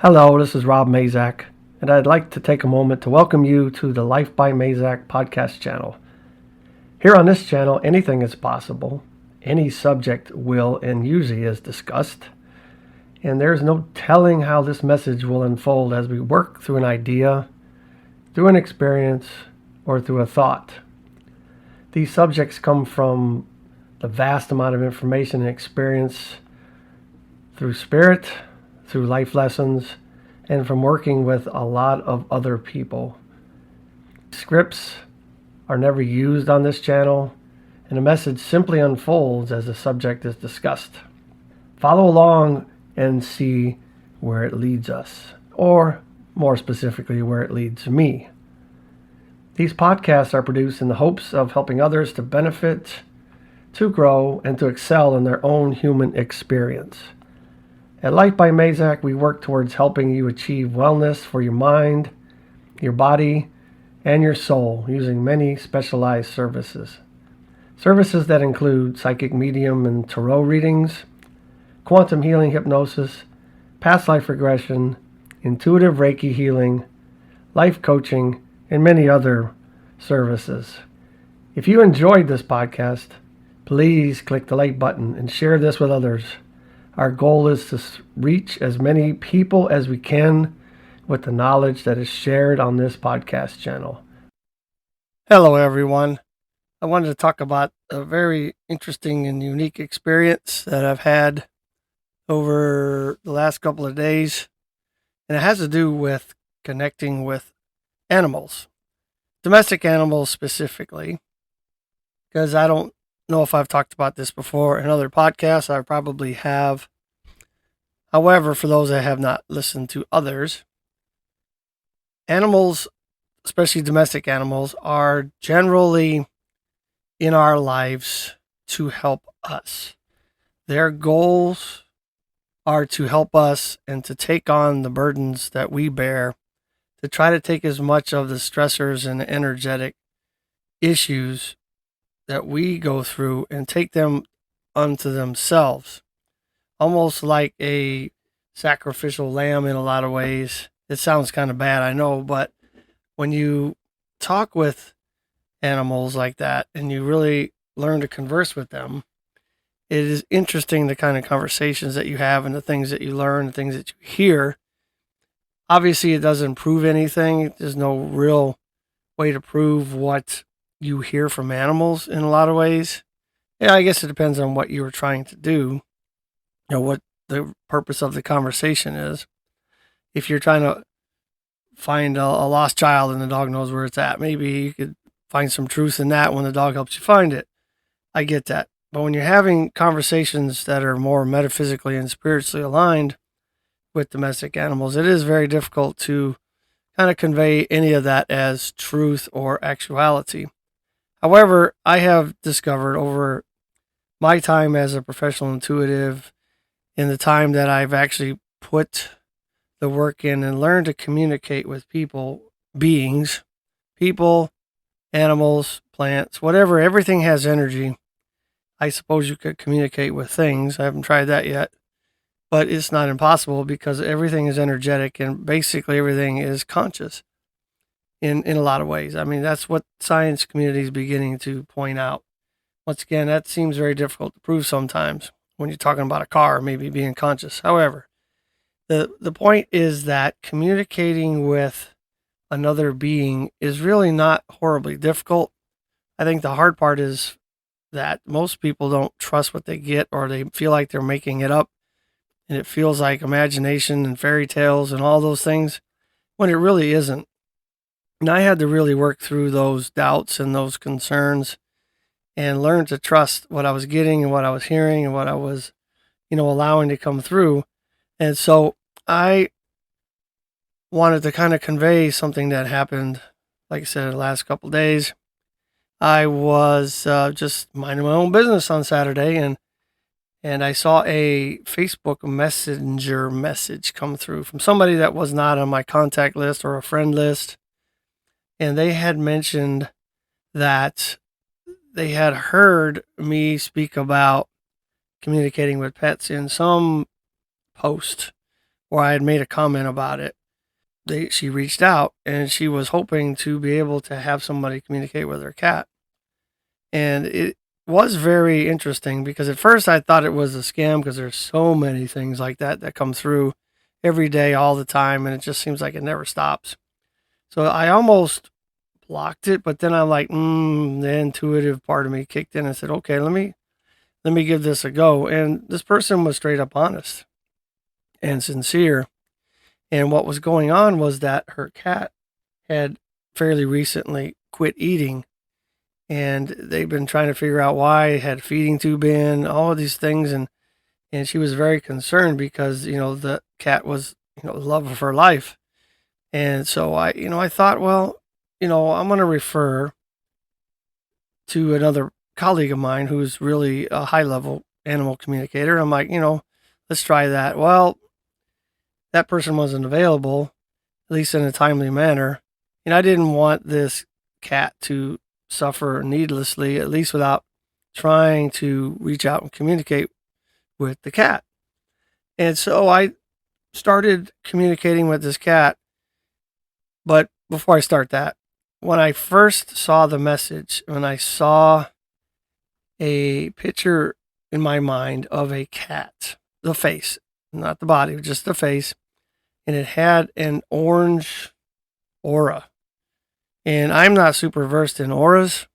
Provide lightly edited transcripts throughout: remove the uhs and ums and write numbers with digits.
Hello, this is Rob Mazak, and I'd like to take a moment to welcome you to the Life by Mazak podcast channel. Here on this channel, anything is possible, any subject will and usually is discussed, and there's no telling how this message will unfold as we work through an idea, through an experience, or through a thought. These subjects come from the vast amount of information and experience through spirit, through life lessons, and from working with a lot of other people. Scripts are never used on this channel, and the message simply unfolds as the subject is discussed. Follow along and see where it leads us, or more specifically, where it leads me. These podcasts are produced in the hopes of helping others to benefit, to grow, and to excel in their own human experience. At Life by Mazak, we work towards helping you achieve wellness for your mind, your body, and your soul using many specialized services. Services that include psychic medium and tarot readings, quantum healing hypnosis, past life regression, intuitive Reiki healing, life coaching, and many other services. If you enjoyed this podcast, please click the like button and share this with others. Our goal is to reach as many people as we can with the knowledge that is shared on this podcast channel. Hello, everyone. I wanted to talk about a very interesting and unique experience that I've had over the last couple of days, and it has to do with connecting with animals, domestic animals specifically, because I don't know if I've talked about this before in other podcasts. I probably have. However, for those that have not listened to others, animals, especially domestic animals, are generally in our lives to help us. Their goals are to help us and to take on the burdens that we bear, to try to take as much of the stressors and energetic issues that we go through and take them unto themselves, almost like a sacrificial lamb in a lot of ways. It sounds kind of bad, I know, but when you talk with animals like that and you really learn to converse with them, it is interesting the kind of conversations that you have and the things that you learn, the things that you hear. Obviously, it doesn't prove anything. There's no real way to prove what you hear from animals in a lot of ways. Yeah, I guess it depends on what you were trying to do, what the purpose of the conversation is. If you're trying to find a lost child and the dog knows where it's at, maybe you could find some truth in that when the dog helps you find it. I get that. But when you're having conversations that are more metaphysically and spiritually aligned with domestic animals, it is very difficult to kind of convey any of that as truth or actuality. However, I have discovered over my time as a professional intuitive, in the time that I've actually put the work in and learned to communicate with beings, people, animals, plants, whatever, everything has energy. I suppose you could communicate with things. I haven't tried that yet, but it's not impossible because everything is energetic and basically everything is conscious in a lot of ways. I mean, that's what science community is beginning to point out. Once again, that seems very difficult to prove sometimes when you're talking about a car maybe being conscious. However, the point is that communicating with another being is really not horribly difficult. I think the hard part is that most people don't trust what they get, or they feel like they're making it up, and it feels like imagination and fairy tales and all those things when it really isn't. And I had to really work through those doubts and those concerns and learn to trust what I was getting and what I was hearing and what I was, allowing to come through. And so I wanted to kind of convey something that happened, like I said, the last couple of days. I was just minding my own business on Saturday, and I saw a Facebook Messenger message come through from somebody that was not on my contact list or a friend list. And they had mentioned that they had heard me speak about communicating with pets in some post or I had made a comment about it, she reached out and she was hoping to be able to have somebody communicate with her cat. And it was very interesting because at first I thought it was a scam because there's so many things like that come through every day, all the time, and it just seems like it never stops. So I almost blocked it, but then I'm like, the intuitive part of me kicked in and said, okay, let me give this a go. And this person was straight up honest and sincere. And what was going on was that her cat had fairly recently quit eating, and they've been trying to figure out why, had a feeding tube in, all of these things. And she was very concerned because, the cat was, the love of her life. And so I thought, well, I'm going to refer to another colleague of mine who's really a high level animal communicator. I'm like, let's try that. Well, that person wasn't available, at least in a timely manner. And I didn't want this cat to suffer needlessly, at least without trying to reach out and communicate with the cat. And so I started communicating with this cat. But before I start that, when I first saw the message, when I saw a picture in my mind of a cat, the face, not the body, just the face, and it had an orange aura. And I'm not super versed in auras.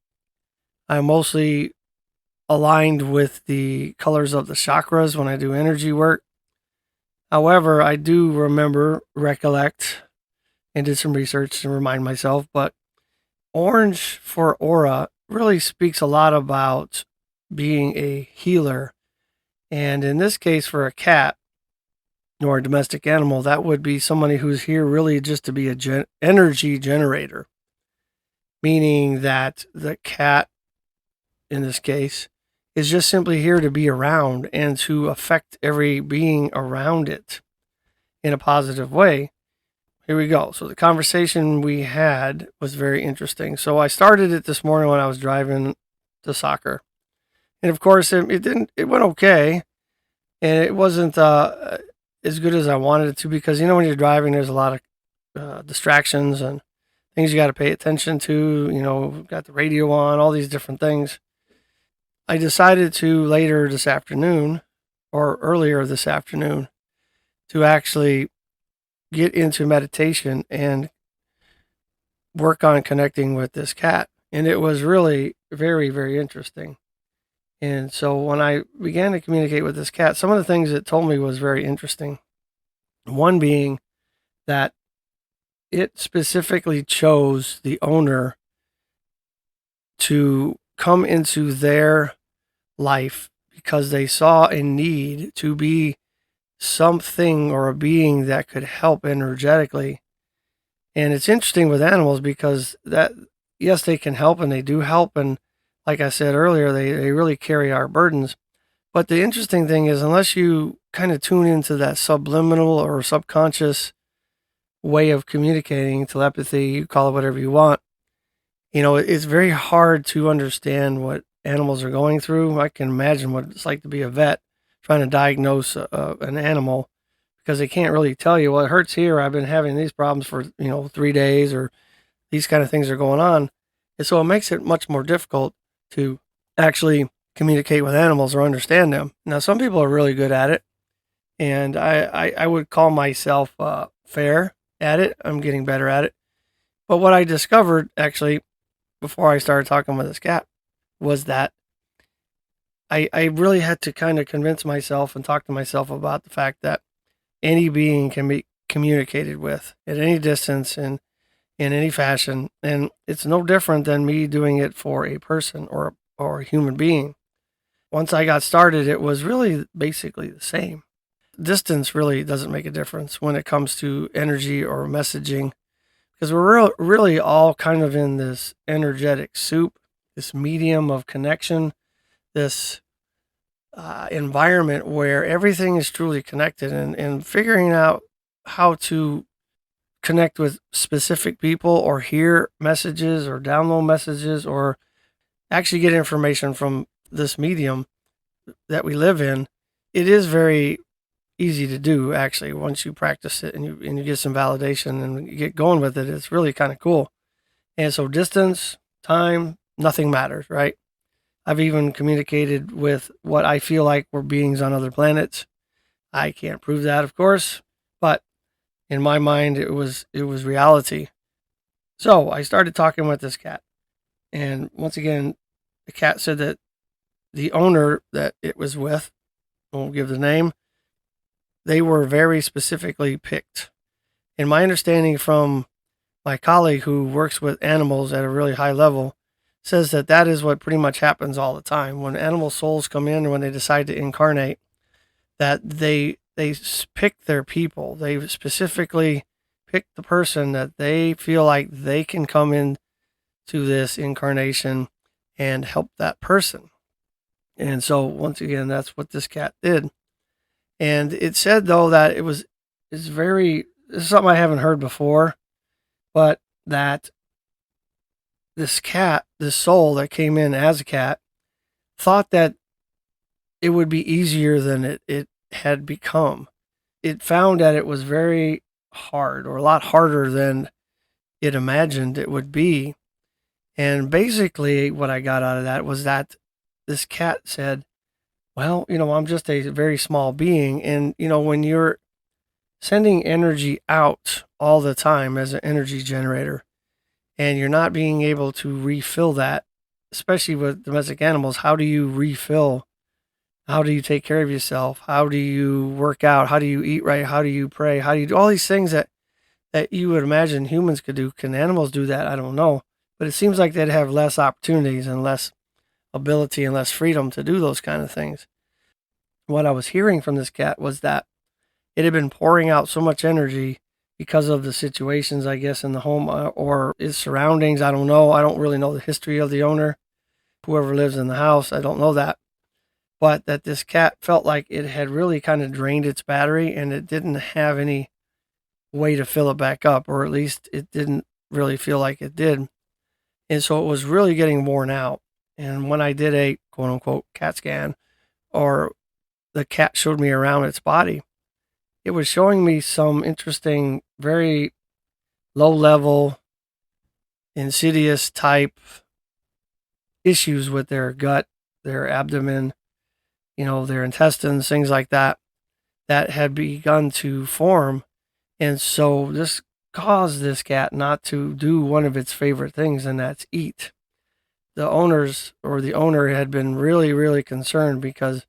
I'm mostly aligned with the colors of the chakras when I do energy work. However, I do recollect, and did some research to remind myself, but orange for aura really speaks a lot about being a healer. And in this case, for a cat or a domestic animal, that would be somebody who's here really just to be a energy generator, meaning that the cat, in this case, is just simply here to be around and to affect every being around it in a positive way. Here we go. So the conversation we had was very interesting. So I started it this morning when I was driving to soccer. And of course, it went okay. And it wasn't as good as I wanted it to because, when you're driving, there's a lot of distractions and things you got to pay attention to. Got the radio on, all these different things. I decided to later this afternoon or earlier this afternoon to actually get into meditation and work on connecting with this cat. And it was really very, very interesting. And so when I began to communicate with this cat, some of the things it told me was very interesting. One being that it specifically chose the owner to come into their life because they saw a need to be something or a being that could help energetically. And it's interesting with animals because yes, they can help and they do help. And like I said earlier, they really carry our burdens. But the interesting thing is, unless you kind of tune into that subliminal or subconscious way of communicating, telepathy, you call it whatever you want, it's very hard to understand what animals are going through. I can imagine what it's like to be a vet trying to diagnose an animal because they can't really tell you, well, it hurts here. I've been having these problems for, 3 days, or these kind of things are going on. And so it makes it much more difficult to actually communicate with animals or understand them. Now, some people are really good at it, and I would call myself fair at it. I'm getting better at it. But what I discovered, actually, before I started talking with this cat, was that I really had to kind of convince myself and talk to myself about the fact that any being can be communicated with at any distance and in any fashion. And it's no different than me doing it for a person or a human being. Once I got started, it was really basically the same. Distance really doesn't make a difference when it comes to energy or messaging, because we're really all kind of in this energetic soup, this medium of connection, this environment where everything is truly connected, and figuring out how to connect with specific people or hear messages or download messages or actually get information from this medium that we live in. It is very easy to do actually. Once you practice it and you get some validation and you get going with it, it's really kind of cool. And so distance, time, nothing matters, right? I've even communicated with what I feel like were beings on other planets. I can't prove that, of course, but in my mind it was reality. So I started talking with this cat, and once again, the cat said that the owner that it was with, I won't give the name, they were very specifically picked. And my understanding from my colleague who works with animals at a really high level says that that is what pretty much happens all the time when animal souls come in or when they decide to incarnate, that they pick their people. They specifically pick the person that they feel like they can come in to this incarnation and help that person. And so once again, that's what this cat did. And it said though that it's very, this is something I haven't heard before, but that this cat, this soul that came in as a cat, thought that it would be easier than it had become. It found that it was very hard, or a lot harder than it imagined it would be. And basically, what I got out of that was that this cat said, well, I'm just a very small being. And, when you're sending energy out all the time as an energy generator, and you're not being able to refill that, especially with domestic animals, how do you refill? How do you take care of yourself? How do you work out? How do you eat right? How do you pray? How do you do all these things that you would imagine humans could do? Can animals do that? I don't know. But it seems like they'd have less opportunities and less ability and less freedom to do those kind of things. What I was hearing from this cat was that it had been pouring out so much energy because of the situations, I guess, in the home or its surroundings. I don't know. I don't really know the history of the owner, whoever lives in the house. I don't know that. But that this cat felt like it had really kind of drained its battery and it didn't have any way to fill it back up, or at least it didn't really feel like it did. And so it was really getting worn out. And when I did a quote unquote cat scan, or the cat showed me around its body, it was showing me some interesting, very low level, insidious type issues with their gut, their abdomen, their intestines, things like that, that had begun to form. And so this caused this cat not to do one of its favorite things, and that's eat. The owner had been really, really concerned because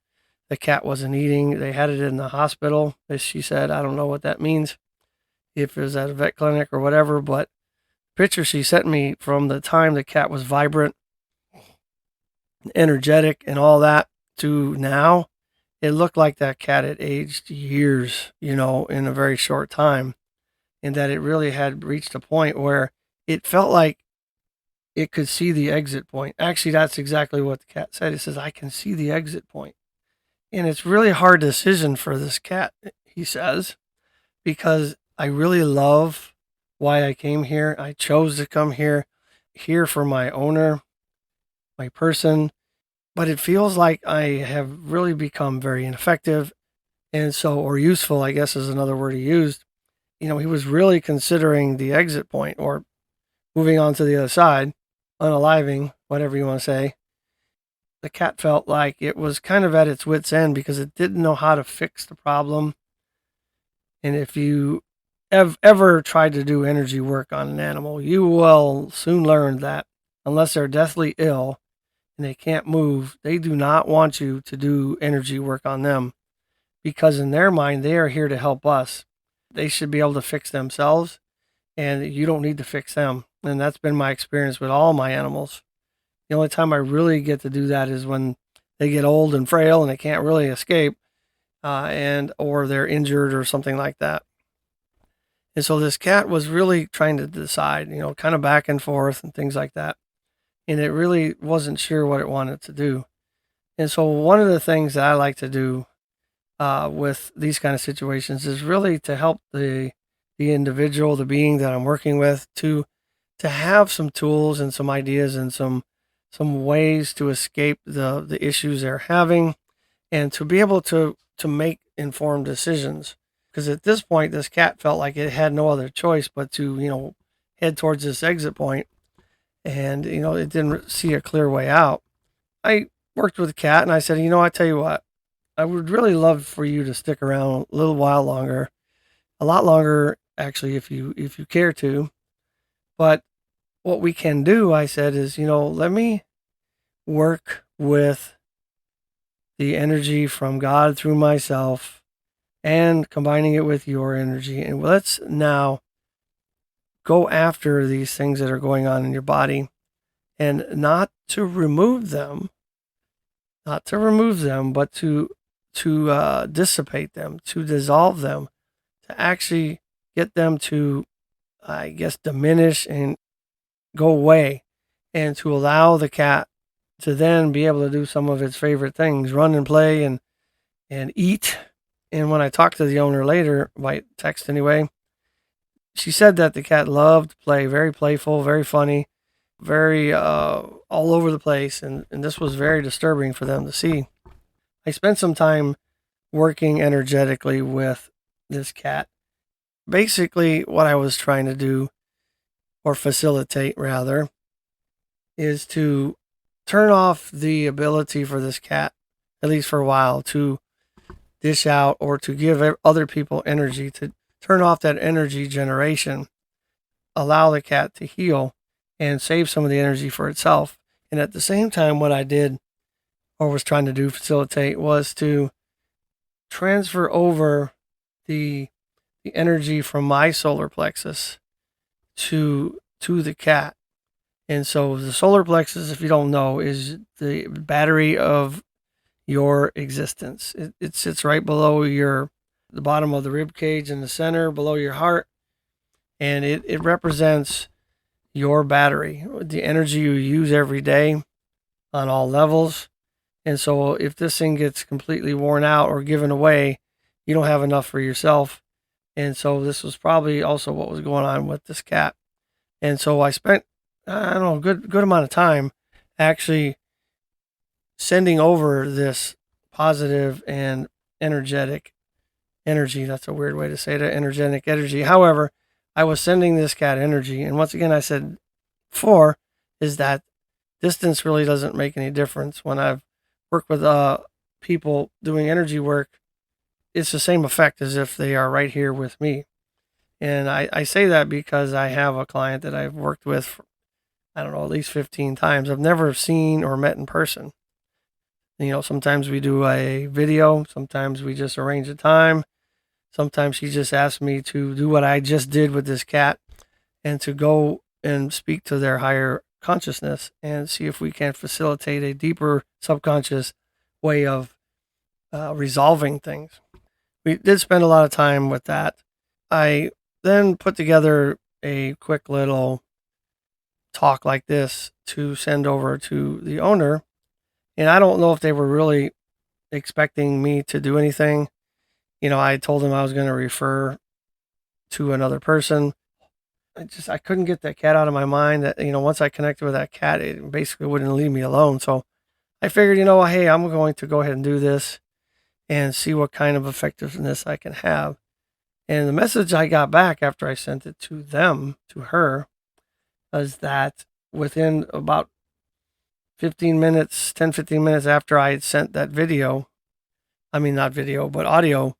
the cat wasn't eating. They had it in the hospital, as she said. I don't know what that means, if it was at a vet clinic or whatever, but picture she sent me from the time the cat was vibrant, energetic, and all that to now, it looked like that cat had aged years, in a very short time. And that it really had reached a point where it felt like it could see the exit point. Actually, that's exactly what the cat said. It says, I can see the exit point. And it's really hard decision for this cat, he says, because I really love why I came here. I chose to come here for my owner, my person, but it feels like I have really become very ineffective. And so, or useful, I guess is another word he used. He was really considering the exit point, or moving on to the other side, unaliving, whatever you want to say. The cat felt like it was kind of at its wit's end because it didn't know how to fix the problem. And if you have ever tried to do energy work on an animal, you will soon learn that unless they're deathly ill and they can't move, they do not want you to do energy work on them, because in their mind, they are here to help us. They should be able to fix themselves, and you don't need to fix them. And that's been my experience with all my animals. The only time I really get to do that is when they get old and frail and they can't really escape, or they're injured or something like that. And so this cat was really trying to decide, kind of back and forth and things like that. And it really wasn't sure what it wanted to do. And so one of the things that I like to do with these kind of situations is really to help the individual, the being that I'm working with, to have some tools and some ideas and some ways to escape the issues they're having, and to be able to make informed decisions. Because at this point, this cat felt like it had no other choice but to, head towards this exit point, and it didn't see a clear way out. I worked with the cat, and I said, I tell you what, I would really love for you to stick around a little while longer, a lot longer actually, if you care to. But what we can do, I said, is let me work with the energy from God through myself and combining it with your energy, and let's now go after these things that are going on in your body, and not to remove them, but to dissipate them, to dissolve them, to actually get them to, I guess, diminish and go away, and to allow the cat to then be able to do some of its favorite things, run and play and eat. And when I talked to the owner later, by text anyway, she said that the cat loved play, very playful, very funny, very all over the place. And this was very disturbing for them to see. I spent some time working energetically with this cat. Basically, what I was trying to do, or facilitate rather, is to turn off the ability for this cat, at least for a while, to dish out or to give other people energy, to turn off that energy generation, allow the cat to heal and save some of the energy for itself. And at the same time, what I did, or was trying to do, facilitate, was to transfer over the energy from my solar plexus to the cat. And so the solar plexus, if you don't know, is the battery of your existence. It sits right below the bottom of the rib cage in the center, below your heart, and it represents your battery, the energy you use every day on all levels. And so if this thing gets completely worn out or given away, you don't have enough for yourself. And so this was probably also what was going on with this cat. And so I spent, I don't know, good amount of time actually sending over this positive and energetic energy. That's a weird way to say it, energetic energy. However, I was sending this cat energy. And once again, I said before, is that distance really doesn't make any difference. When I've worked with people doing energy work, it's the same effect as if they are right here with me. And I say that because I have a client that I've worked with for, I don't know, at least 15 times. I've never seen or met in person. Sometimes we do a video. Sometimes we just arrange a time. Sometimes she just asked me to do what I just did with this cat, and to go and speak to their higher consciousness and see if we can facilitate a deeper subconscious way of resolving things. We did spend a lot of time with that. I then put together a quick little talk like this to send over to the owner. And I don't know if they were really expecting me to do anything. I told them I was going to refer to another person. I couldn't get that cat out of my mind. That, once I connected with that cat, it basically wouldn't leave me alone. So I figured, hey, I'm going to go ahead and do this and see what kind of effectiveness I can have. And the message I got back after I sent it to her, was that within about 15 minutes after I had sent that video, I mean, not video, but audio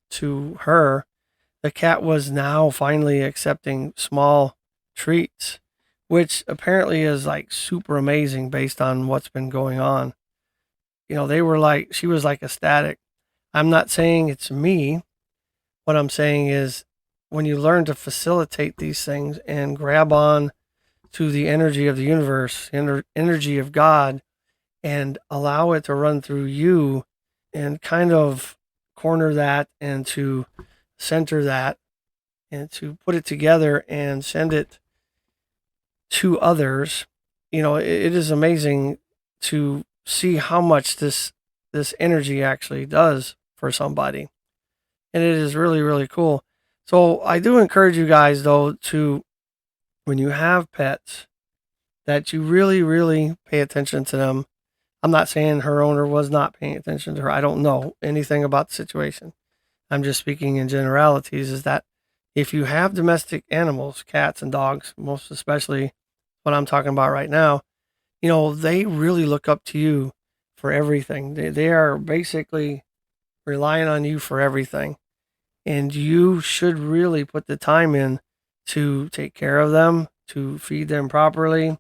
to her, the cat was now finally accepting small treats, which apparently is like super amazing based on what's been going on. She was like ecstatic. I'm not saying it's me. What I'm saying is, when you learn to facilitate these things and grab on to the energy of the universe, energy of God, and allow it to run through you, and kind of corner that, and to center that, and to put it together and send it to others, it is amazing to see how much this energy actually does for somebody. And it is really, really cool. So I do encourage you guys, though, to, when you have pets, that you really, really pay attention to them. I'm not saying her owner was not paying attention to her. I don't know anything about the situation. I'm just speaking in generalities, is that if you have domestic animals, cats and dogs, most especially what I'm talking about right now, they really look up to you for everything. They are basically relying on you for everything. And you should really put the time in to take care of them, to feed them properly,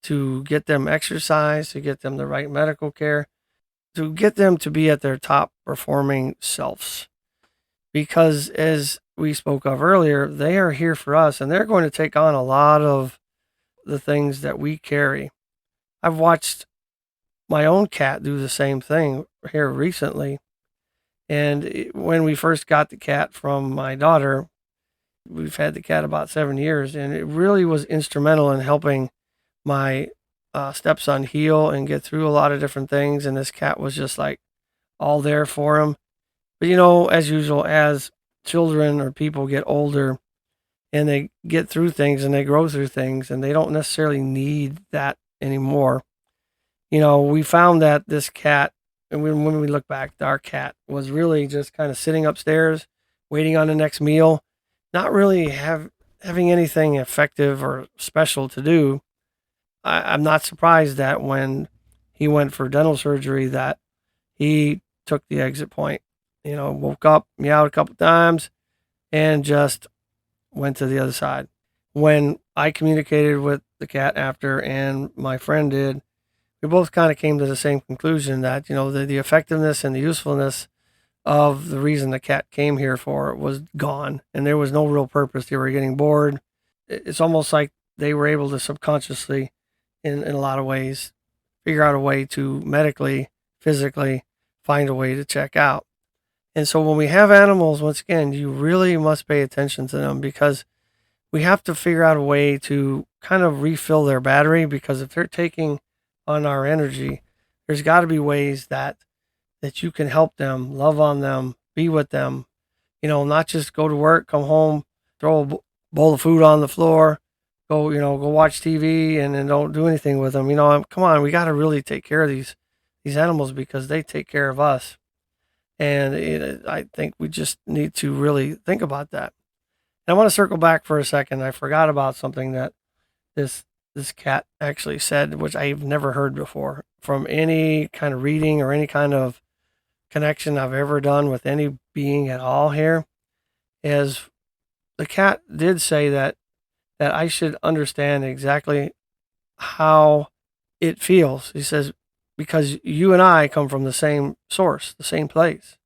to get them exercise, to get them the right medical care, to get them to be at their top performing selves. Because as we spoke of earlier, they are here for us and they're going to take on a lot of the things that we carry. I've watched my own cat do the same thing here recently. And when we first got the cat from my daughter, we've had the cat about 7 years, and it really was instrumental in helping my stepson heal and get through a lot of different things. And this cat was just like all there for him. But as usual, as children or people get older and they get through things and they grow through things and they don't necessarily need that anymore. We found that this cat, and when we look back, our cat was really just kind of sitting upstairs, waiting on the next meal, not really having anything effective or special to do. I'm not surprised that when he went for dental surgery that he took the exit point. Woke up, meowed a couple times, and just went to the other side. When I communicated with the cat after, and my friend did, we both kind of came to the same conclusion that, the effectiveness and the usefulness of the reason the cat came here for was gone, and there was no real purpose. They were getting bored. It's almost like they were able to subconsciously, in a lot of ways, figure out a way to medically, physically find a way to check out. And so when we have animals, once again, you really must pay attention to them, because we have to figure out a way to kind of refill their battery, because if they're taking on our energy, there's got to be ways that you can help them, love on them, be with them, not just go to work, come home, throw a bowl of food on the floor, go watch TV and then don't do anything with them. Come on, we got to really take care of these animals because they take care of us. And I think we just need to really think about that. And I want to circle back for a second. I forgot about something that this cat actually said, which I've never heard before from any kind of reading or any kind of connection I've ever done with any being at all here. Is the cat did say that I should understand exactly how it feels. He says, because you and I come from the same source, the same place.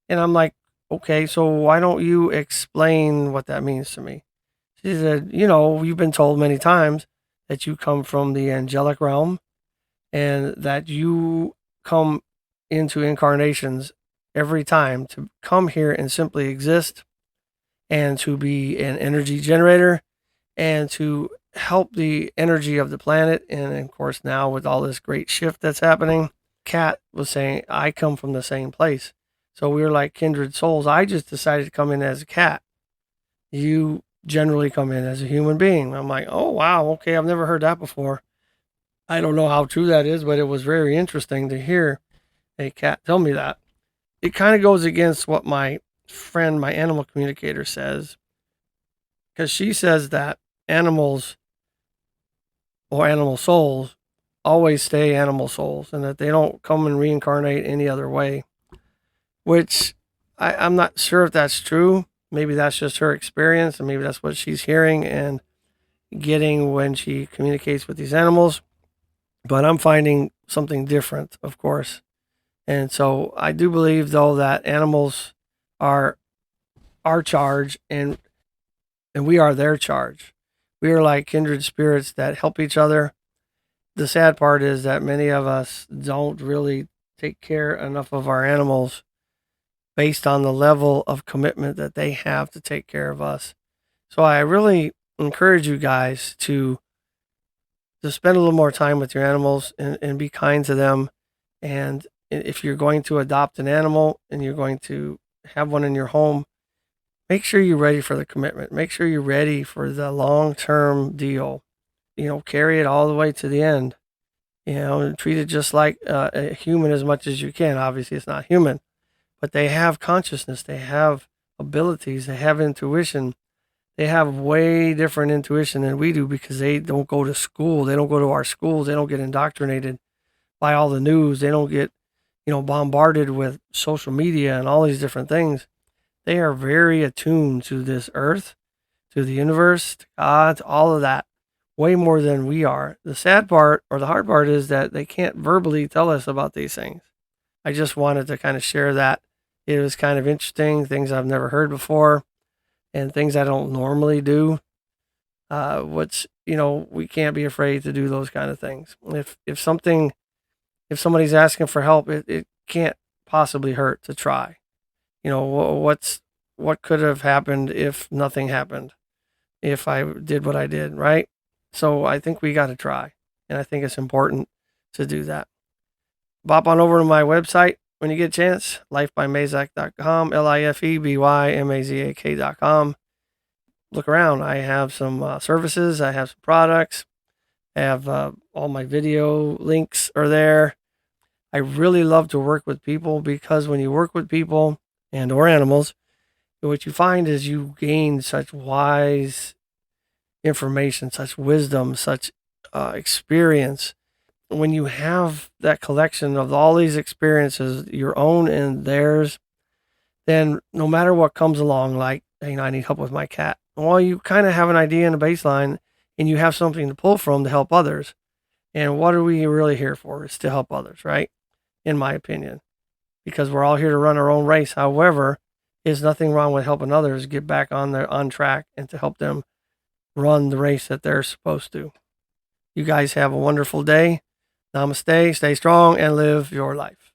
And I'm like, okay, so why don't you explain what that means to me? She said, you've been told many times that you come from the angelic realm and that you come into incarnations every time to come here and simply exist and to be an energy generator and to help the energy of the planet. And of course, now with all this great shift that's happening, Kat was saying, I come from the same place. So we were like kindred souls. I just decided to come in as a cat. You generally come in as a human being. I'm like, oh, wow. Okay. I've never heard that before. I don't know how true that is, but it was very interesting to hear a cat tell me that. It kind of goes against what my friend, my animal communicator, says, because she says that animals or animal souls always stay animal souls and that they don't come and reincarnate any other way, which I'm not sure if that's true. Maybe that's just her experience and maybe that's what she's hearing and getting when she communicates with these animals. But I'm finding something different, of course. And so I do believe, though, that animals are our charge and we are their charge. We are like kindred spirits that help each other. The sad part is that many of us don't really take care enough of our animals based on the level of commitment that they have to take care of us. So I really encourage you guys to spend a little more time with your animals and be kind to them. And if you're going to adopt an animal and you're going to have one in your home, make sure you're ready for the commitment. Make sure you're ready for the long-term deal. Carry it all the way to the end. And treat it just like a human as much as you can. Obviously, it's not human, but they have consciousness, they have abilities, they have intuition. They have way different intuition than we do because they don't go to school. They don't go to our schools. They don't get indoctrinated by all the news. They don't get, bombarded with social media and all these different things. They are very attuned to this earth, to the universe, to God, to all of that, way more than we are. The sad part or the hard part is that they can't verbally tell us about these things. I just wanted to kind of share that. It was kind of interesting, things I've never heard before and things I don't normally do. Which, we can't be afraid to do those kind of things. If somebody's asking for help, it can't possibly hurt to try. What could have happened if nothing happened, if I did what I did, right? So I think we got to try, and I think it's important to do that. Bop on over to my website when you get a chance, lifebymazak.com, lifebymazak.com. Look around. I have some services. I have some products. I have all my video links are there. I really love to work with people because when you work with people and or animals, what you find is you gain such wise information, such wisdom, such experience. When you have that collection of all these experiences, your own and theirs, then no matter what comes along, like, I need help with my cat. Well, you kind of have an idea and a baseline, and you have something to pull from to help others. And what are we really here for? Is to help others, right? In my opinion, because we're all here to run our own race. However, there's nothing wrong with helping others get back on track and to help them run the race that they're supposed to. You guys have a wonderful day. Namaste, stay strong, and live your life.